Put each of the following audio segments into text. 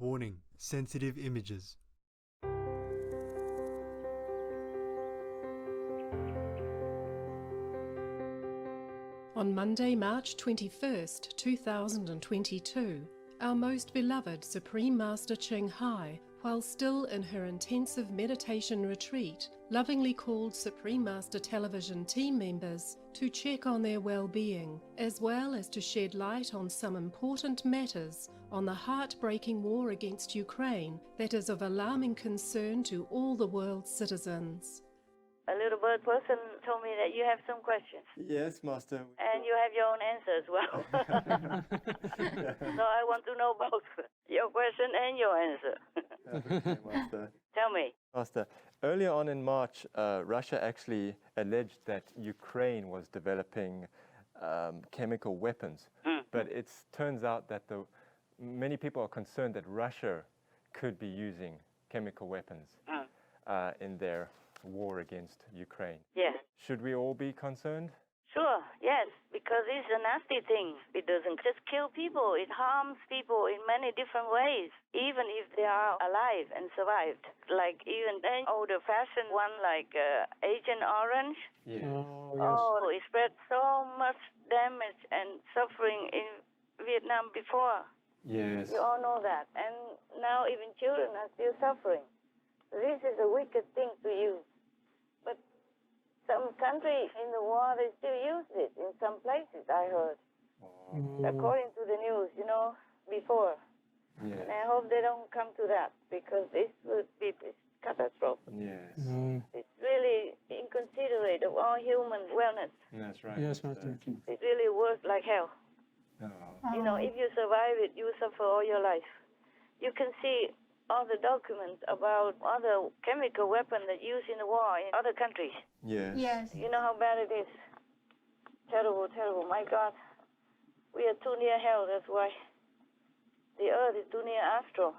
Warning: sensitive images. On Monday, March 21st, 2022, our most beloved Supreme Master Ching Hai, while still in her intensive meditation retreat, lovingly called Supreme Master Television team members to check on their well-being, as well as to shed light on some important matters on the heartbreaking war against Ukraine that is of alarming concern to all the world's citizens. A little bird person told me that you have some questions. Yes, Master. And you have your own answer as well. So I want to know both your question and your answer. Okay, Master. Tell me. Master, earlier on in March, Russia actually alleged that Ukraine was developing chemical weapons. But it turns out that many people are concerned that Russia could be using chemical weapons in their war against Ukraine. Yes. Should we all be concerned? Sure, yes, because it's a nasty thing. It doesn't just kill people, it harms people in many different ways, even if they are alive and survived. Like even an older-fashioned one like Agent Orange. Yeah. Oh, yes. Oh, it spread so much damage and suffering in Vietnam before. Yes. You all know that. And now even children are still suffering. This is a wicked thing to use. But some countries in the war, they still use it in some places, I heard. According to the news, before. Yes. And I hope they don't come to that, because this would be a catastrophe. Yes. It's really inconsiderate of all human wellness. That's right. Yes, Master. It's really worse like hell. Oh. If you survive it, you suffer all your life. You can see all the documents about other chemical weapons that used in the war in other countries. Yes. Yes. You know how bad it is. Terrible, terrible. My God, we are too near hell, that's why. The earth is too near astral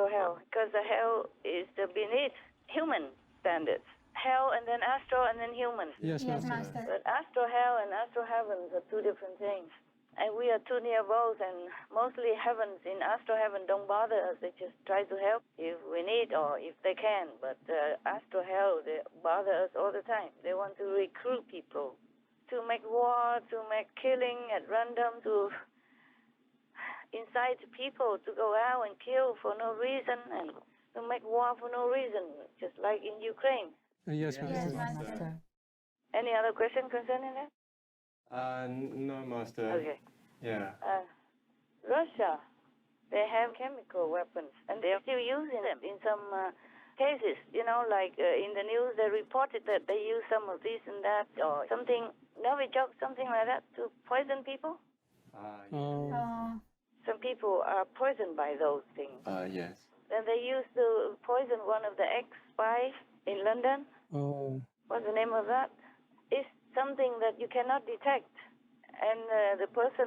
hell, because the hell is beneath human standards. Hell and then astral and then human. Yes, Yes, Master. Master. But astral hell and astral heavens are two different things. And we are too near both, and mostly heavens in astral heaven don't bother us. They just try to help if we need or if they can. But astral hell, they bother us all the time. They want to recruit people to make war, to make killing at random, to incite people to go out and kill for no reason and to make war for no reason, just like in Ukraine. Yes, Master. Yes, Master. Any other question concerning that? No, Master. Okay. Yeah. Russia, they have chemical weapons, and they are still using them in some cases. Like in the news, they reported that they use some of this and that, or something, Novichok, something like that, to poison people. Some people are poisoned by those things. Yes. And they used to poison one of the ex-spies in London. Oh. What's the name of that? It's something that you cannot detect. And the person,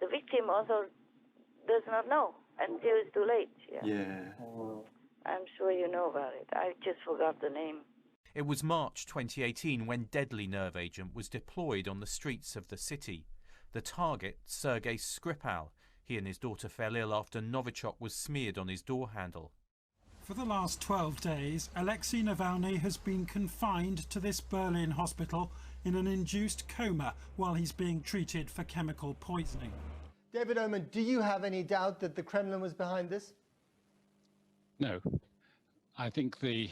the victim also does not know until it's too late. Yeah. I'm sure you know about it. I just forgot the name. It was March 2018 when deadly nerve agent was deployed on the streets of the city. The target, Sergei Skripal. He and his daughter fell ill after Novichok was smeared on his door handle. For the last 12 days, Alexei Navalny has been confined to this Berlin hospital in an induced coma while he's being treated for chemical poisoning. David Oman, do you have any doubt that the Kremlin was behind this? No. I think the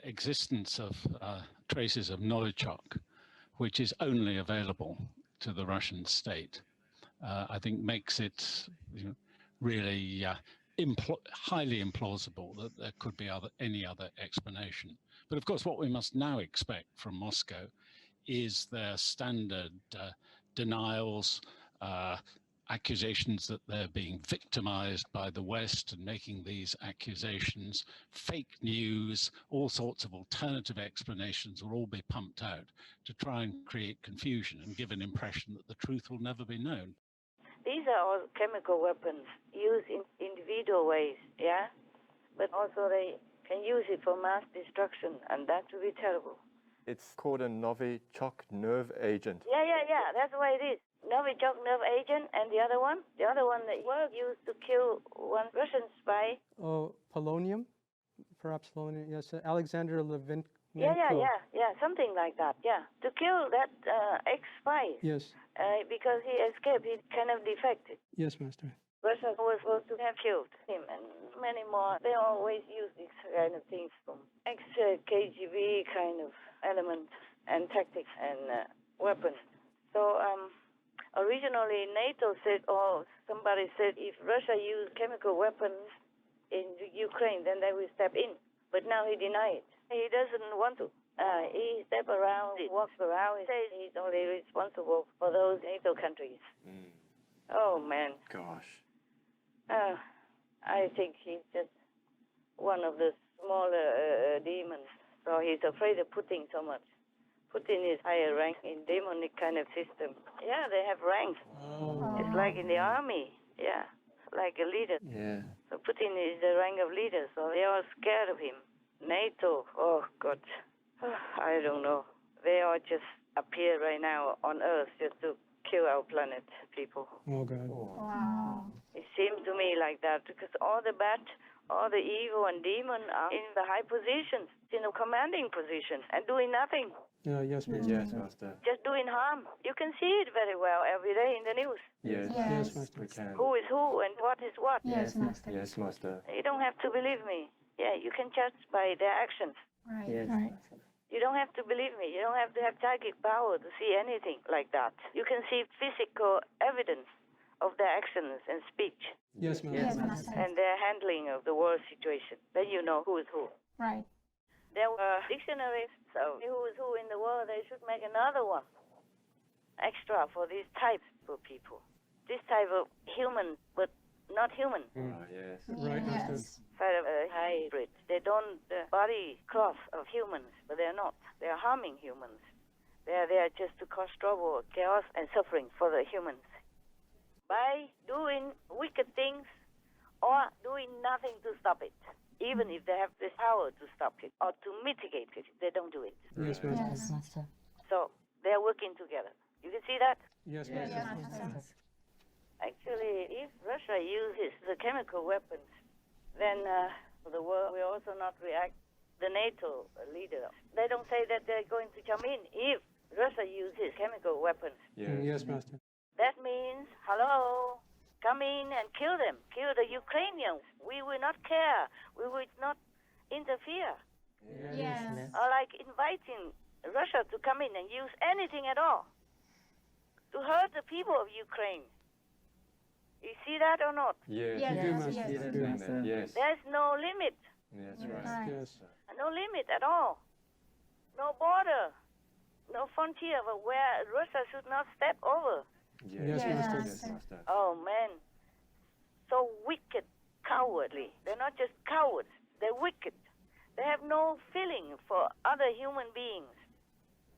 existence of traces of Novichok, which is only available to the Russian state, I think makes it really highly implausible that there could be any other explanation. But of course, what we must now expect from Moscow is their standard denials, accusations that they're being victimized by the West and making these accusations, fake news, all sorts of alternative explanations will all be pumped out to try and create confusion and give an impression that the truth will never be known. These are all chemical weapons used in individual ways, yeah? But also they can use it for mass destruction, and that would be terrible. It's called a Novichok nerve agent. Yeah, that's the way it is. Novichok nerve agent, and the other one that was used to kill one Russian spy. Oh, polonium? Perhaps polonium, yes. Alexander Levinenko. Yeah, something like that, yeah. To kill that ex-spy. Yes. Because he escaped, he kind of defected. Yes, Master. Russia was supposed to have killed him, and many more. They always use these kind of things from ex-KGB kind of elements and tactics and weapons. So, originally, NATO said, or somebody said, if Russia used chemical weapons in Ukraine, then they will step in. But now he denied it. He doesn't want to. He steps around, he walks around, he says he's only responsible for those NATO countries. Oh, man. Gosh. I think he's just one of the smaller demons. So he's afraid of Putin so much. Putin is higher rank in demonic kind of system. Yeah, they have ranks. Oh. It's like in the army. Yeah, like a leader. Yeah. So Putin is the rank of leader, so they are scared of him. NATO, oh God, I don't know. They all just appear right now on Earth just to kill our planet, people. Oh God. Wow. It seems to me like that because all the bad, all the evil and demon are in the high positions, in a commanding position, and doing nothing. Yes, Master. Yes, Master. Just doing harm. You can see it very well every day in the news. Yes, Yes, Master. we can. Who is who and what is what. Yes, Master. Yes, Master. You don't have to believe me. Yeah, you can judge by their actions. Right. Yes. Right. You don't have to believe me. You don't have to have psychic power to see anything like that. You can see physical evidence of their actions and speech Yes, Master. Yes, Master. and their handling of the world situation. Then you know who is who. Right. There were dictionaries of who is who in the world. They should make another one extra for these types of people. This type of human, but not human. Yes. Right, Master. Yes. Kind of a hybrid. They don't body cloth of humans, but they're not. They're harming humans. They're there just to cause trouble, chaos, and suffering for the humans. By doing wicked things or doing nothing to stop it. Even if they have the power to stop it or to mitigate it, they don't do it. Yes, Master. Yes, Master. So they're working together. You can see that? Yes, Yes, Master. Master. Actually, if Russia uses the chemical weapons, then the world will also not react. The NATO leader, they don't say that they're going to come in if Russia uses chemical weapons. Yes, Master. That means, hello, come in and kill them. Kill the Ukrainians. We will not care. We will not interfere. Yes. Or like inviting Russia to come in and use anything at all to hurt the people of Ukraine. You see that or not? Yes. Yes, You do, yes, Master. yes. You do. Yes. There's no limit. Yes, Yes. right. Right. Yes. No limit at all. No border. No frontier where Russia should not step over. Yes, Yes. Master. Yes, Master. Oh, man. So wicked, cowardly. They're not just cowards. They're wicked. They have no feeling for other human beings.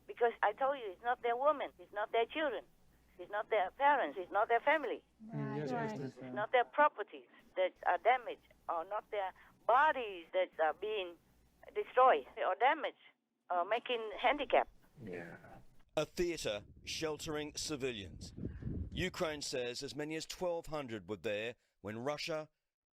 Because I told you, it's not their women. It's not their children. It's not their parents. It's not their family. Right. Yes, Right. Master. It's not their properties that are damaged, or not their bodies that are being destroyed or damaged or making handicapped. Yeah. A theatre sheltering civilians. Ukraine says as many as 1,200 were there when Russia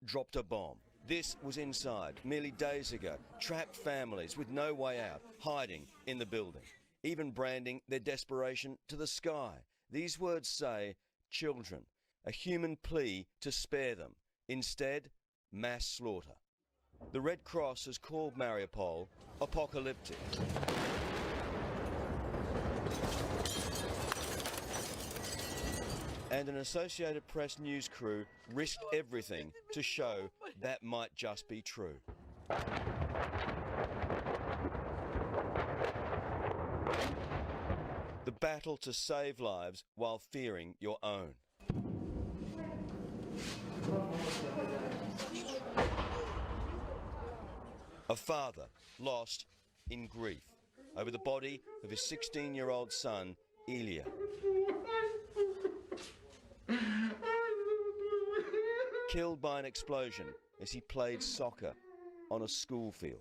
dropped a bomb. This was inside merely days ago. Trapped families with no way out, hiding in the building, even branding their desperation to the sky. These words say children, a human plea to spare them. Instead, mass slaughter. The Red Cross has called Mariupol apocalyptic. And an Associated Press news crew risked everything to show that might just be true. The battle to save lives while fearing your own. A father lost in grief over the body of his 16-year-old son, Ilya. Killed by an explosion as he played soccer on a school field.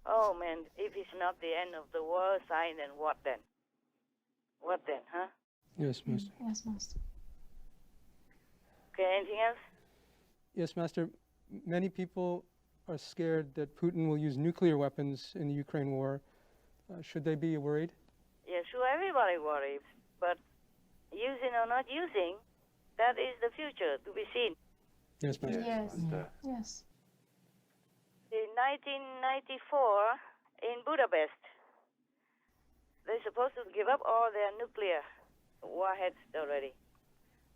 Oh, man, if it's not the end of the world sign, then what then? What then, huh? Yes, Master. Yes, Master. Okay, anything else? Yes, Master. Many people are scared that Putin will use nuclear weapons in the Ukraine war. Should they be worried? Yeah, sure, everybody worries. But using or not using, that is the future to be seen. Yes, Master. Yes. Yes. In 1994, in Budapest, they're supposed to give up all their nuclear warheads already.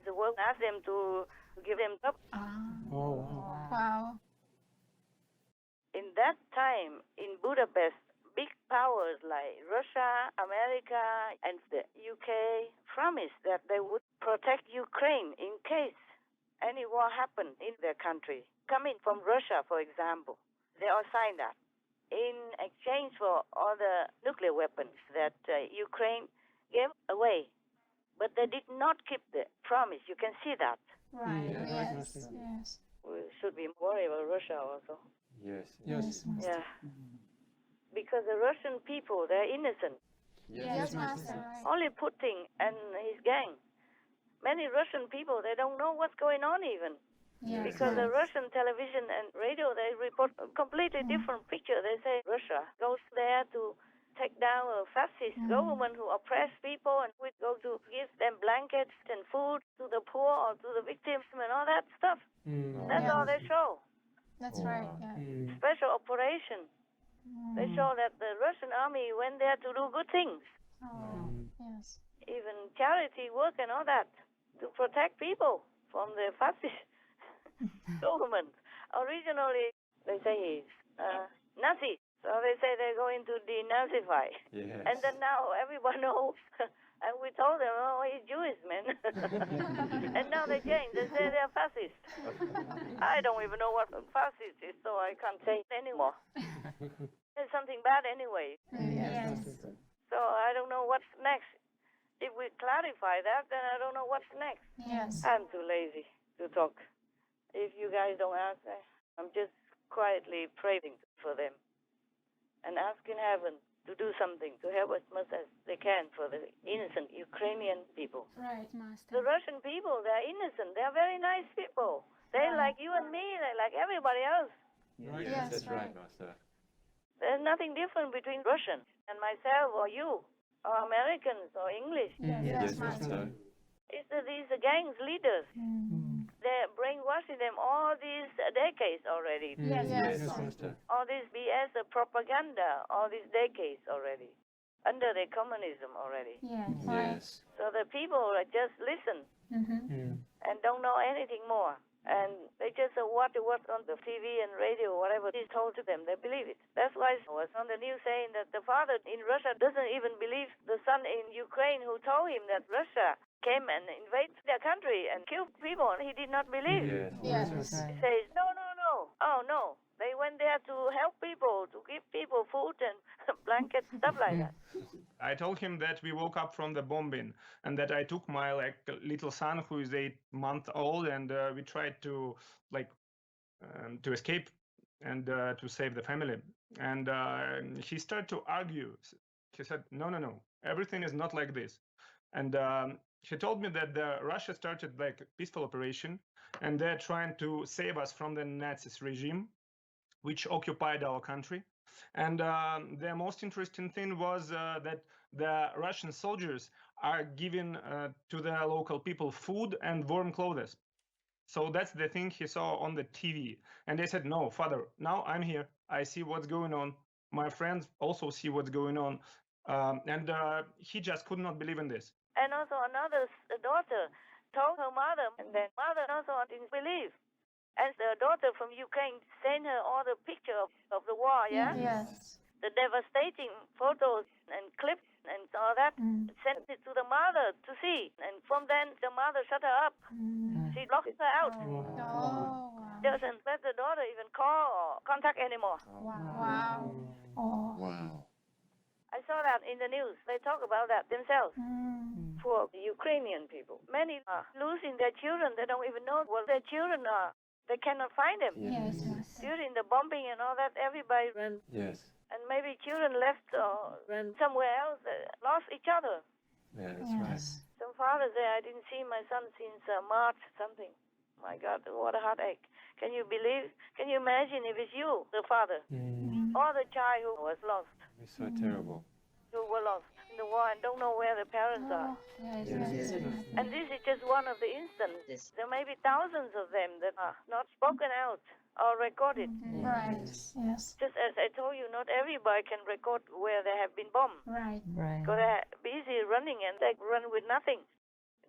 The world asked them to give them up. Oh, wow. Wow. In that time, in Budapest, big powers like Russia, America, and the UK promised that they would protect Ukraine in case any war happened in their country. Coming from Russia, for example, they all signed that in exchange for all the nuclear weapons that Ukraine gave away. But they did not keep the promise. You can see that. Right. Yes. Yes. We should be worried about Russia also. Yes. Yes. Yeah. Because the Russian people, they're innocent. Yes, Master. Only Putin and his gang. Many Russian people, they don't know what's going on even. Yes. Because the Russian television and radio, they report a completely different picture. They say Russia goes there to take down a fascist government who oppress people, and we go to give them blankets and food to the poor or to the victims and all that stuff. That's all they show. That's right. Yeah. Special operation. They show that the Russian army went there to do good things. Oh. Yes. Even charity work and all that to protect people from the fascist government. Originally, they say he's Nazi. So they say they're going to denazify. Yes. And then now everyone knows. And we told them, oh, he's Jewish, man. And now they change. They say they're fascist. I don't even know what fascist is, so I can't say it anymore. It's something bad anyway. Yes. So I don't know what's next. If we clarify that, then I don't know what's next. Yes. I'm too lazy to talk. If you guys don't answer, I'm just quietly praying for them and asking heaven to do something to help as much as they can for the innocent Ukrainian people. Right, Master. The Russian people, they're innocent. They're very nice people. They like you and me. They like everybody else. Right. Yes, That's right, Master. There's nothing different between Russian and myself or you or Americans or English. Yes, Master. It's these gangs leaders. They're brainwashing them all these decades already. Yes. Master. All this BS propaganda, all these decades already. Under the communism already. Yes. Yes. So the people just listen and don't know anything more. And they just watch what's on the TV and radio, whatever is told to them. They believe it. That's why I was on the news saying that the father in Russia doesn't even believe the son in Ukraine who told him that Russia came and invaded their country and killed people. And he did not believe. Yes. He says, no. Oh, no. They went there to help people, to give people food and blankets, stuff like that. I told him that we woke up from the bombing and that I took my little son who is 8 months old, and we tried to to escape and to save the family. And he started to argue. He said, no, everything is not like this. And he told me that Russia started like a peaceful operation, and they're trying to save us from the Nazis regime, which occupied our country. And the most interesting thing was that the Russian soldiers are giving to the local people food and warm clothes. So that's the thing he saw on the TV. And they said, no, father, now I'm here. I see what's going on. My friends also see what's going on. And he just could not believe in this. And also another daughter told her mother, and then mother also didn't believe. And the daughter from Ukraine sent her all the pictures of the war, yeah? Yes. The devastating photos and clips and all that. Sent it to the mother to see. And from then, the mother shut her up. She locked her out. Wow. Doesn't let the daughter even call or contact anymore. Wow. Oh. Wow. I saw that in the news. They talk about that themselves. For the Ukrainian people. Many are losing their children. They don't even know where their children are. They cannot find them. Yes. During the bombing and all that, everybody ran. Yes. And maybe children left or ran somewhere else, lost each other. Yeah, that's right. Some fathers say, I didn't see my son since March something. My God, what a heartache. Can you believe? Can you imagine if it's you, the father, or the child who was lost? It's so terrible. Who were lost in the war and don't know where the parents are. And this is just one of the instances. There may be thousands of them that are not spoken out or recorded. Right. Yes. Just as I told you, not everybody can record where they have been bombed. Right. Because they're busy running and they run with nothing.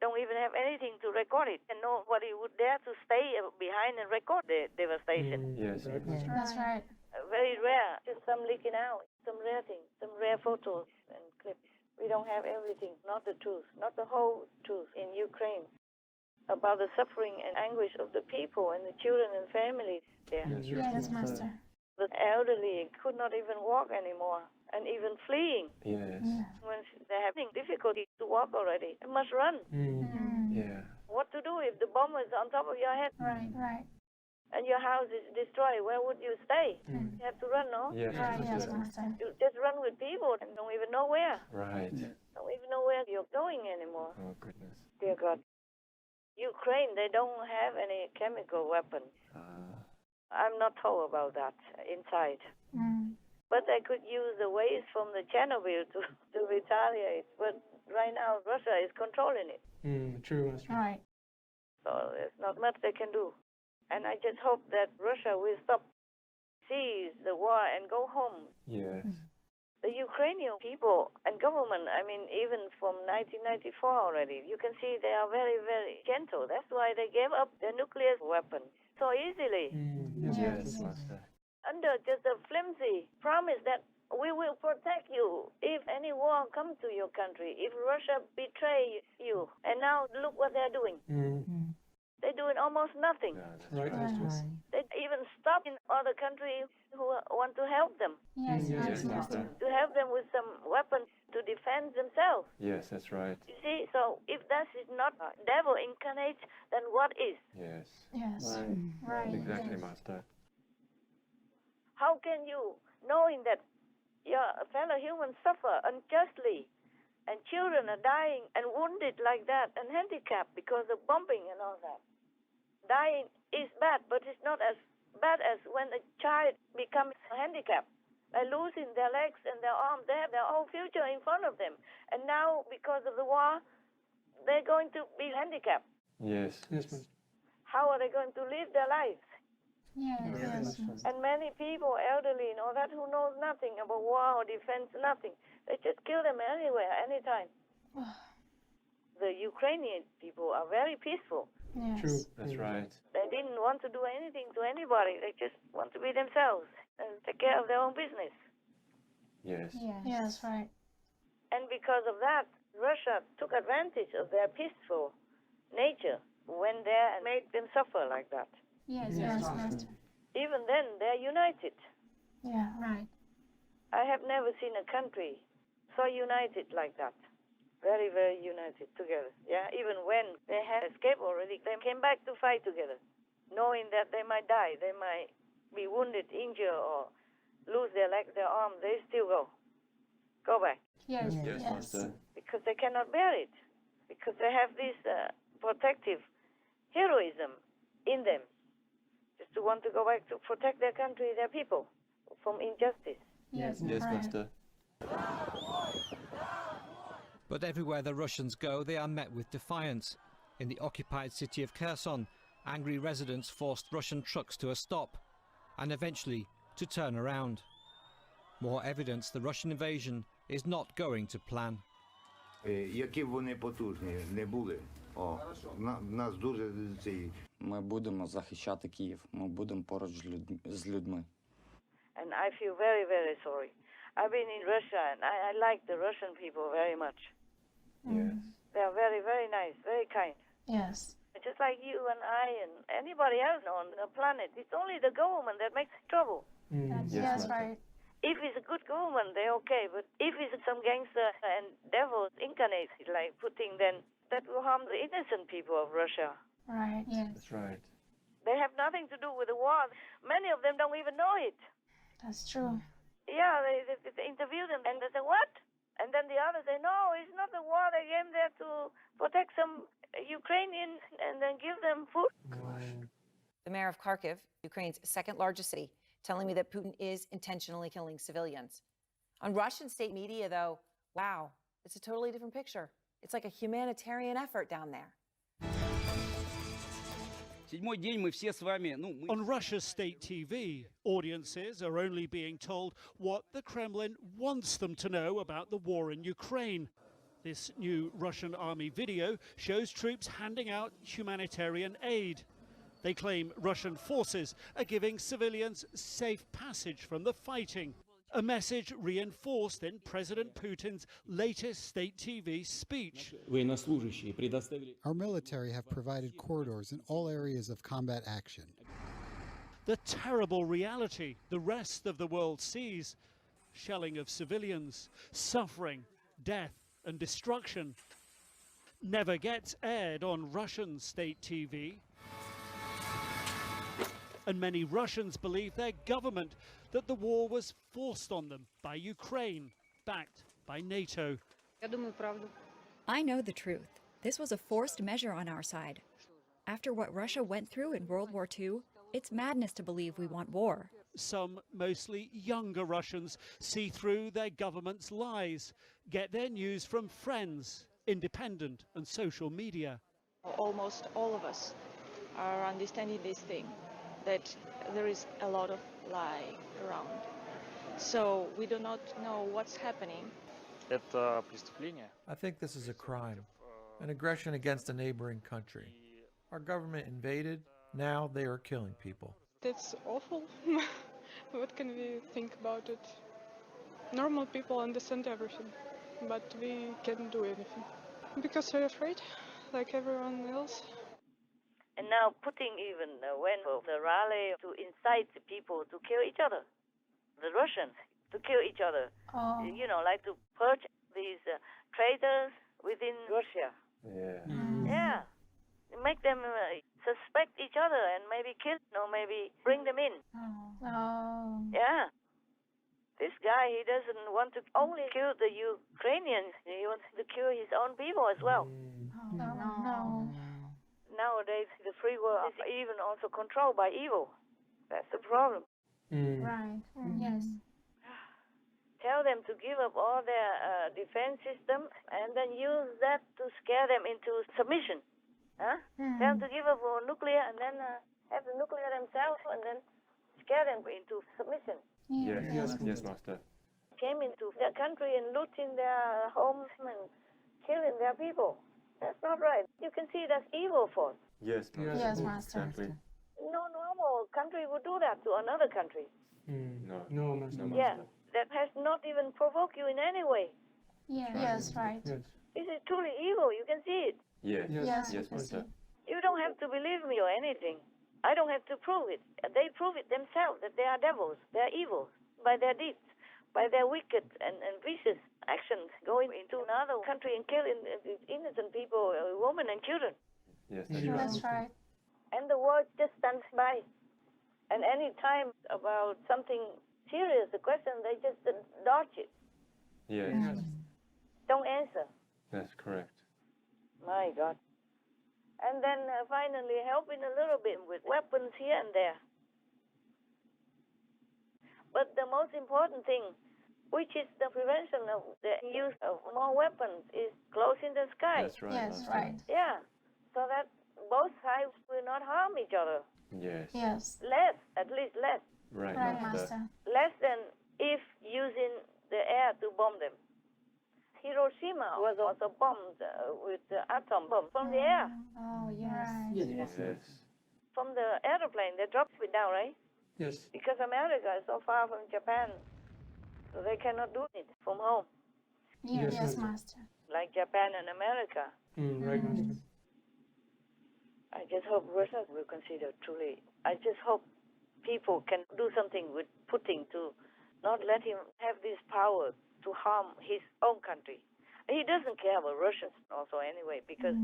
Don't even have anything to record it. And nobody would dare to stay behind and record the devastation. Yes. That's right. Very rare. Just some leaking out. Some rare things. Some rare photos and clips. We don't have everything. Not the truth. Not the whole truth in Ukraine. About the suffering and anguish of the people and the children and families there. Yes, Master. The elderly could not even walk anymore. And even fleeing. Yes. When they're having difficulty to walk already, they must run. Yeah. What to do if the bomb is on top of your head? Right. Right. And your house is destroyed? Where would you stay? You have to run, no? Yes. Right. Yes, Master. You just run with people and don't even know where. Right. Don't even know where you're going anymore. Oh, goodness. Dear God. Ukraine, they don't have any chemical weapons. I'm not told about that inside. But they could use the waste from the Chernobyl to retaliate. But right now, Russia is controlling it. True, Master. Right. So there's not much they can do. And I just hope that Russia will stop, cease the war and go home. Yes. The Ukrainian people and government, I mean, even from 1994 already, you can see they are very, very gentle. That's why they gave up their nuclear weapon so easily. Yes, Master. Under just a flimsy promise that we will protect you if any war comes to your country, if Russia betray you. And now look what they're doing. They're doing almost nothing. Right. They even stop in other countries who want to help them. Yes, Master. To help them with some weapons to defend themselves. Yes, that's right. You see, so if that is not devil incarnate, then what is? Yes. Yes. Right. Exactly, Master. How can you, knowing that your fellow humans suffer unjustly, and children are dying and wounded like that, and handicapped because of bombing and all that? Dying is bad, but it's not as bad as when a child becomes handicapped. By losing their legs and their arms, they have their whole future in front of them. And now, because of the war, they're going to be handicapped. Yes. Yes, Master. How are they going to live their lives? Yes. And many people, elderly and all that, who knows nothing about war or defense, nothing. They just kill them anywhere, anytime. The Ukrainian people are very peaceful. Yes. True. That's right. They didn't want to do anything to anybody. They just want to be themselves and take care of their own business. Yes. Yes, right. And because of that, Russia took advantage of their peaceful nature, went there and made them suffer like that. Yes, Master. Even then, they're united. Yeah, right. I have never seen a country so united like that. Very, very united together. Yeah, even when they had escaped already, they came back to fight together, knowing that they might die, they might be wounded, injured, or lose their legs, their arms. They still go back. Yes. Master. Because they cannot bear it. Because they have this protective heroism in them. Just to want to go back to protect their country, their people, from injustice. Yes, Master. But everywhere the Russians go, they are met with defiance. In the occupied city of Kherson, angry residents forced Russian trucks to a stop and eventually to turn around. More evidence the Russian invasion is not going to plan. Які б вони потужні не були, нас дуже ці. Ми будемо захищати Київ. Ми будемо поруч з людьми. And I feel very, very sorry. I've been in Russia and I like the Russian people very much. Yes. They are very, very nice, very kind. Yes. Just like you and I and anybody else on the planet. It's only the government that makes trouble. Yes, right. If it's a good government, they're okay. But if it's some gangster and devils incarnate like Putin, then that will harm the innocent people of Russia. Right. Yes. That's right. They have nothing to do with the war. Many of them don't even know it. That's true. Yeah, they interview them and they say, what? And then the others say, no, it's not the war. They came there to protect some Ukrainians and then give them food. The mayor of Kharkiv, Ukraine's second largest city, telling me that Putin is intentionally killing civilians. On Russian state media, though, wow, it's a totally different picture. It's like a humanitarian effort down there. On Russia's state TV, audiences are only being told what the Kremlin wants them to know about the war in Ukraine. This new Russian army video shows troops handing out humanitarian aid. They claim Russian forces are giving civilians safe passage from the fighting, a message reinforced in President Putin's latest state TV speech. Our military have provided corridors in all areas of combat action. The terrible reality the rest of the world sees: shelling of civilians, suffering, death and destruction, never gets aired on Russian state TV. And many Russians believe their government that the war was forced on them by Ukraine, backed by NATO. I know the truth. This was a forced measure on our side. After what Russia went through in World War II, it's madness to believe we want war. Some, mostly younger Russians, see through their government's lies, get their news from friends, independent and social media. Almost all of us are understanding this thing, that there is a lot of lie around. So we do not know what's happening. I think this is a crime, an aggression against a neighboring country. Our government invaded, now they are killing people. That's awful. What can we think about it? Normal people understand everything, but we can't do anything. Because we're afraid, like everyone else. And now Putin even went for the rally to incite the people to kill each other, the Russians, to kill each other. You know, like to purge these traitors within Russia. Yeah. Make them suspect each other and maybe kill or maybe bring them in. Yeah. This guy, he doesn't want to only kill the Ukrainians. He wants to kill his own people as well. No. Nowadays, the free world is even also controlled by evil. That's the problem. Right. Yes. Tell them to give up all their defense system and then use that to scare them into submission. Huh? Tell them to give up nuclear and then have the nuclear themselves and then scare them into submission. Yes, Master. Came into their country and looting their homes and killing their people. That's not right. You can see that's evil force. Yes, Master. Yes, Master. Exactly. No normal country would do that to another country. No, Master. Yeah, that has not even provoked you in any way. Yes, right. This is truly evil. You can see it. Yes, Master. You don't have to believe me or anything. I don't have to prove it. They prove it themselves that they are devils. They are evil by their deeds, by their wicked and vicious actions, going into another country and killing innocent people, women and children. Yes, That's right. And the world just stands by. And any time about something serious, the question, they just dodge it. Yes. Don't answer. That's correct. My God. And then finally helping a little bit with weapons here and there. But the most important thing, which is the prevention of the use of more weapons, is closing the sky. That's right. Yes, Master. right. Yeah, so that both sides will not harm each other. Yes. Less, at least less. Right, Master. Less than if using the air to bomb them. Hiroshima was also bombed with the atom bomb from the air. Oh, yes. Yes. From the airplane, they dropped it down, right? Yes. Because America is so far from Japan, so they cannot do it from home. Yes, Master. Like Japan and America. Right, Master. I just hope Russia will consider truly. I just hope people can do something with Putin to not let him have this power to harm his own country. He doesn't care about Russians also anyway, because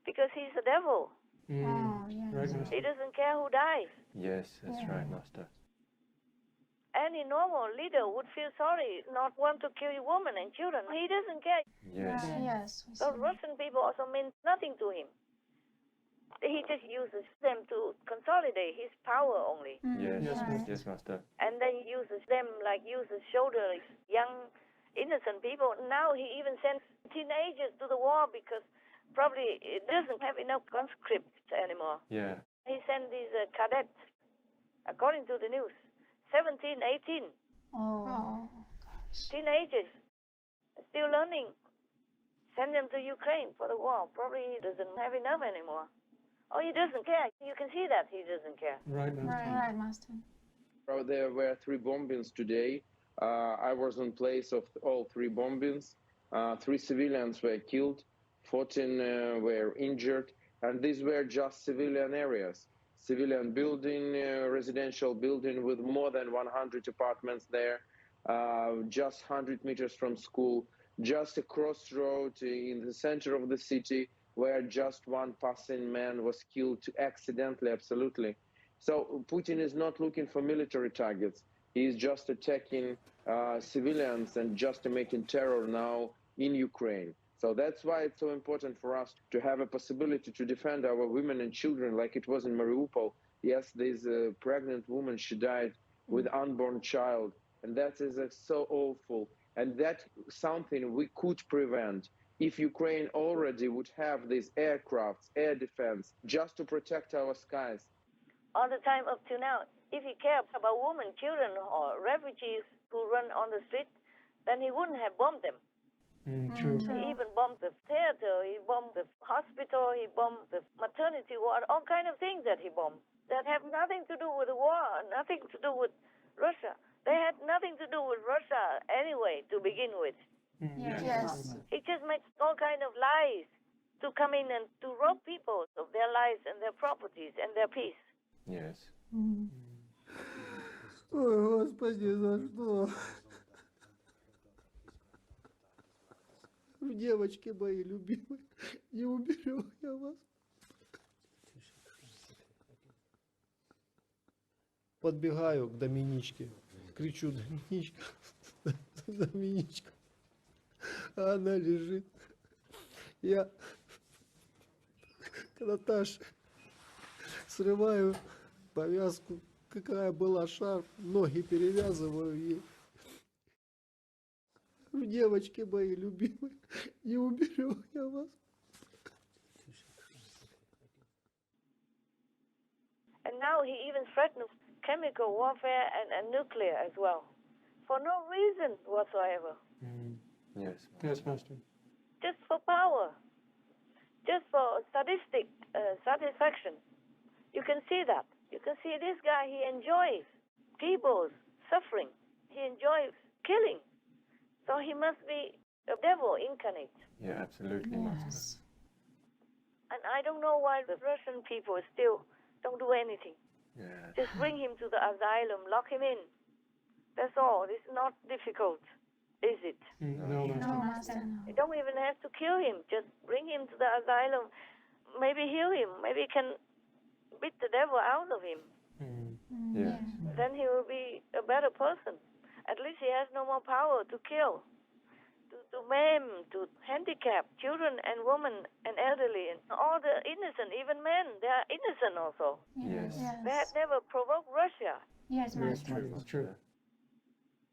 he's a devil. Oh, yes. Right, Master. He doesn't care who dies. Yes, that's right, Master. Any normal leader would feel sorry, not want to kill women and children. He doesn't care. Yes. Yes. The Russian people also mean nothing to him. He just uses them to consolidate his power only. Yes, Master. And then uses them like uses shoulder young, innocent people. Now he even sends teenagers to the war because probably it doesn't have enough conscripts anymore. Yeah. He sent these cadets, according to the news, 17, 18. Oh. Teenagers, still learning. Send them to Ukraine for the war. Probably he doesn't have enough anymore. Or he doesn't care. You can see that he doesn't care. Right, Master. Right, Master. There were 3 bombings today. I was in place of all 3 bombings. 3 civilians were killed, 14 were injured, and these were just civilian areas. Civilian building, residential building with more than 100 apartments there, just 100 meters from school, just a crossroad in the center of the city where just one passing man was killed accidentally, absolutely. So Putin is not looking for military targets. He is just attacking civilians and just making terror now in Ukraine. So that's why it's so important for us to have a possibility to defend our women and children like it was in Mariupol. Yes, there's a pregnant woman, she died with unborn child, and that is so awful. And that's something we could prevent if Ukraine already would have these aircrafts, air defense, just to protect our skies. All the time up to now, if he cared about women, children, or refugees who run on the street, then he wouldn't have bombed them. True. He even bombed the theater, he bombed the hospital, he bombed the maternity ward, all kind of things that he bombed that have nothing to do with the war, nothing to do with Russia. They had nothing to do with Russia anyway to begin with. Yes. It just makes all kind of lies to come in and to rob people of their lives and their properties and their peace. Yes. Ой, Господи, за что? Девочки мои любимые, не уберу я вас. Подбегаю к Доминичке, кричу: Доминичка, Доминичка. А она лежит. Я, Наташа, срываю повязку, какая была, шарф, ноги перевязываю ей. Девочки мои любимые, не уберу я вас. And now he even threatens chemical warfare and nuclear as well, for no reason whatsoever. Yes. Yes, Master. Just for power, just for sadistic satisfaction. You can see that. You can see this guy, he enjoys people's suffering. He enjoys killing. So he must be a devil incarnate. Yeah, absolutely, Master. And I don't know why the Russian people still don't do anything. Yeah. Just bring him to the asylum, lock him in. That's all. It's not difficult, is it? No, Master. You don't even have to kill him. Just bring him to the asylum. Maybe heal him. Maybe can beat the devil out of him. Yes. Then he will be a better person. At least he has no more power to kill, to maim, to handicap children and women and elderly and all the innocent, even men. They are innocent also. Yes. They had never provoked Russia. Yes, Master. It's true.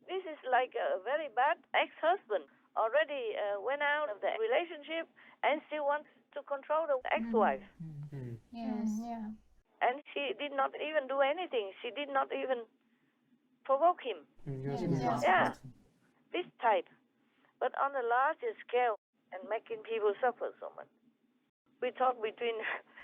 This is like a very bad ex-husband. Already went out of the relationship and still wants to control the ex-wife. Yes. Yeah. And she did not even do anything. She did not even provoke him. Yes, Yes. Yeah, this type. But on a larger scale and making people suffer so much. We talk between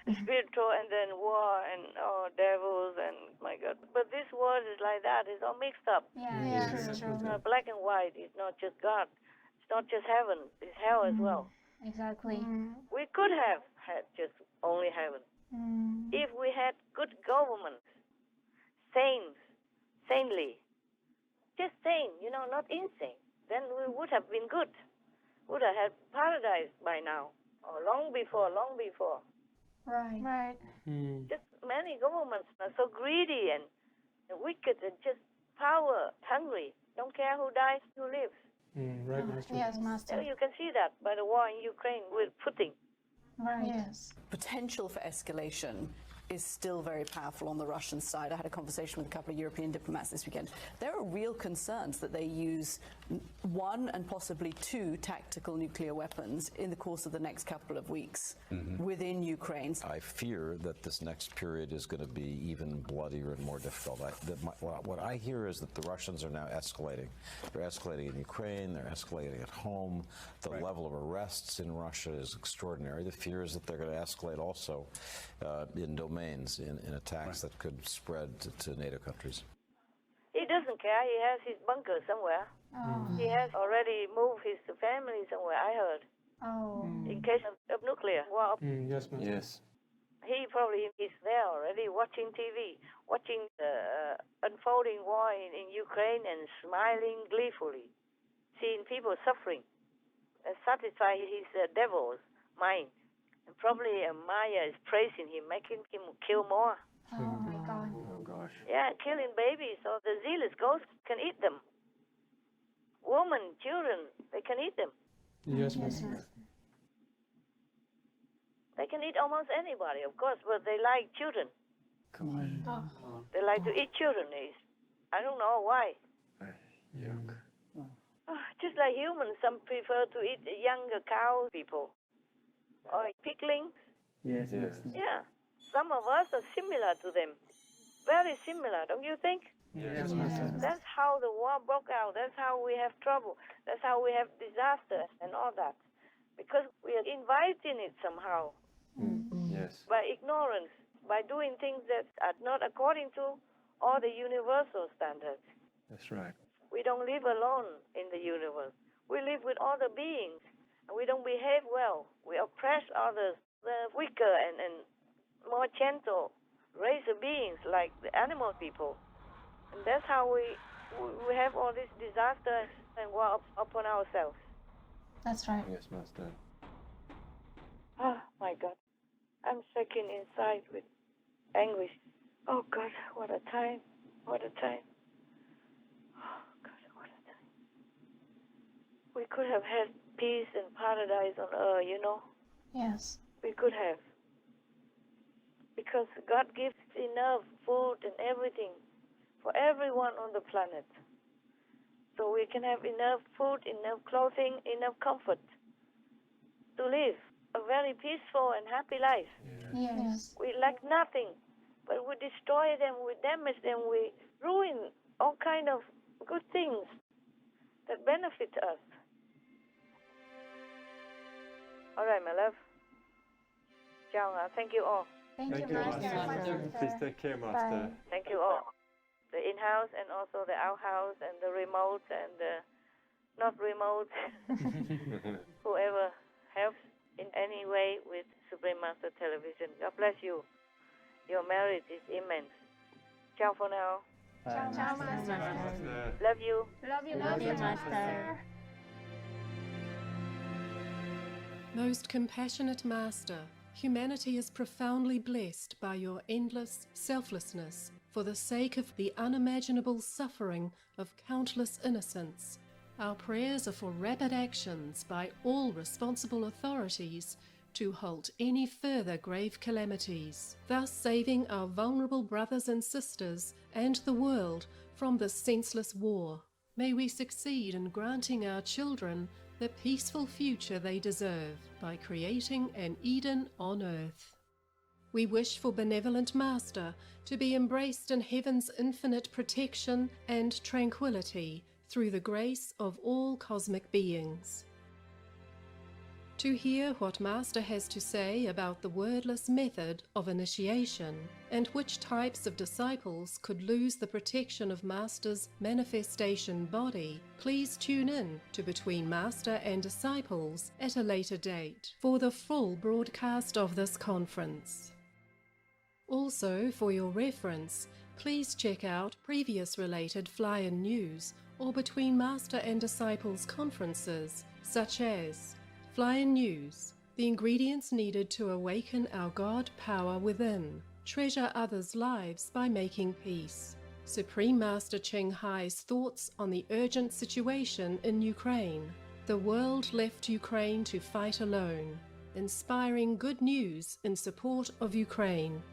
spiritual and then war and devils and my God. But this world is like that. It's all mixed up. Yes. It's not black and white. It's not just God. It's not just heaven. It's hell as well. Exactly. We could have had just only heaven. If we had good government, sanely, just sane, not insane, then we would have been good. Would have had paradise by now, or long before. Right. Just many governments are so greedy and wicked and just power hungry, don't care who dies, who lives. Right, Master. Yes, Master. So you can see that by the war in Ukraine with Putin. Right. Yes. Potential for escalation is still very powerful on the Russian side. I had a conversation with a couple of European diplomats this weekend. There are real concerns that they use one and possibly two tactical nuclear weapons in the course of the next couple of weeks within Ukraine. I fear that this next period is going to be even bloodier and more difficult. What I hear is that the Russians are now escalating. They're escalating in Ukraine, they're escalating at home. The level of arrests in Russia is extraordinary. The fear is that they're going to escalate also in domains, in attacks that could spread to NATO countries. He doesn't care. He has his bunker somewhere. He has already moved his family somewhere, I heard. In case of nuclear war. Yes, Master. Yes. He probably is there already watching TV, watching the unfolding war in Ukraine and smiling gleefully, seeing people suffering and satisfy his devil's mind. And probably Maya is praising him, making him kill more. Oh my God. Oh gosh. Yeah, killing babies, so the zealous ghosts can eat them. Women, children, they can eat them. Yes, Master. They can eat almost anybody, of course, but they like children. Come on. They like to eat children. I don't know why. Yuck. Just like humans, some prefer to eat younger cow people. Or pigling. Yes. Yeah. Some of us are similar to them. Very similar, don't you think? Yes. That's how the war broke out. That's how we have trouble. That's how we have disaster and all that. Because we are inviting it somehow. Yes. By ignorance, by doing things that are not according to all the universal standards. That's right. We don't live alone in the universe. We live with other beings. And we don't behave well. We oppress others, the weaker and more gentle racer beings like the animal people. And that's how we have all this disaster and war upon ourselves. That's right. Yes, Master. Oh, my God. I'm shaking inside with anguish. Oh, God, what a time. What a time. Oh, God, what a time. We could have had peace and paradise on earth, you know. Yes. We could have. Because God gives enough food and everything for everyone on the planet. So we can have enough food, enough clothing, enough comfort to live a very peaceful and happy life. Yes. We lack nothing, but we destroy them, we damage them, we ruin all kind of good things that benefit us. All right, my love. Ciao. Thank you all. Thank you, Master. Please take care, Master. Bye. Thank you all. The in-house and also the out-house and the remote and the not remote. Whoever helps in any way with Supreme Master Television. God bless you. Your merit is immense. Ciao for now. Ciao, Master. Love you. Love you, Master. Most compassionate Master, humanity is profoundly blessed by your endless selflessness for the sake of the unimaginable suffering of countless innocents. Our prayers are for rapid actions by all responsible authorities to halt any further grave calamities, thus saving our vulnerable brothers and sisters and the world from this senseless war. May we succeed in granting our children the peaceful future they deserve by creating an Eden on earth. We wish for benevolent Master to be embraced in heaven's infinite protection and tranquility through the grace of all cosmic beings. To hear what Master has to say about the wordless method of initiation and which types of disciples could lose the protection of Master's manifestation body, please tune in to Between Master and Disciples at a later date for the full broadcast of this conference. Also, for your reference, please check out previous related fly-in news or Between Master and Disciples conferences, such as Fly-in News, the ingredients needed to awaken our God power within, treasure others' lives by making peace. Supreme Master Ching Hai's thoughts on the urgent situation in Ukraine. The world left Ukraine to fight alone, inspiring good news in support of Ukraine.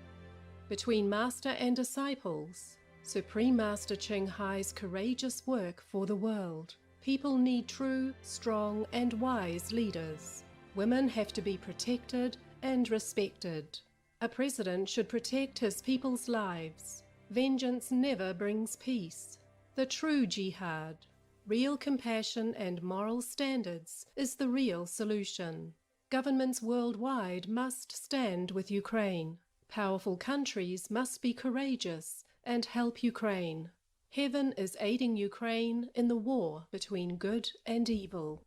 Between Master and disciples, Supreme Master Ching Hai's courageous work for the world. People need true, strong, and wise leaders. Women have to be protected and respected. A president should protect his people's lives. Vengeance never brings peace. The true jihad, real compassion and moral standards, is the real solution. Governments worldwide must stand with Ukraine. Powerful countries must be courageous and help Ukraine. Heaven is aiding Ukraine in the war between good and evil.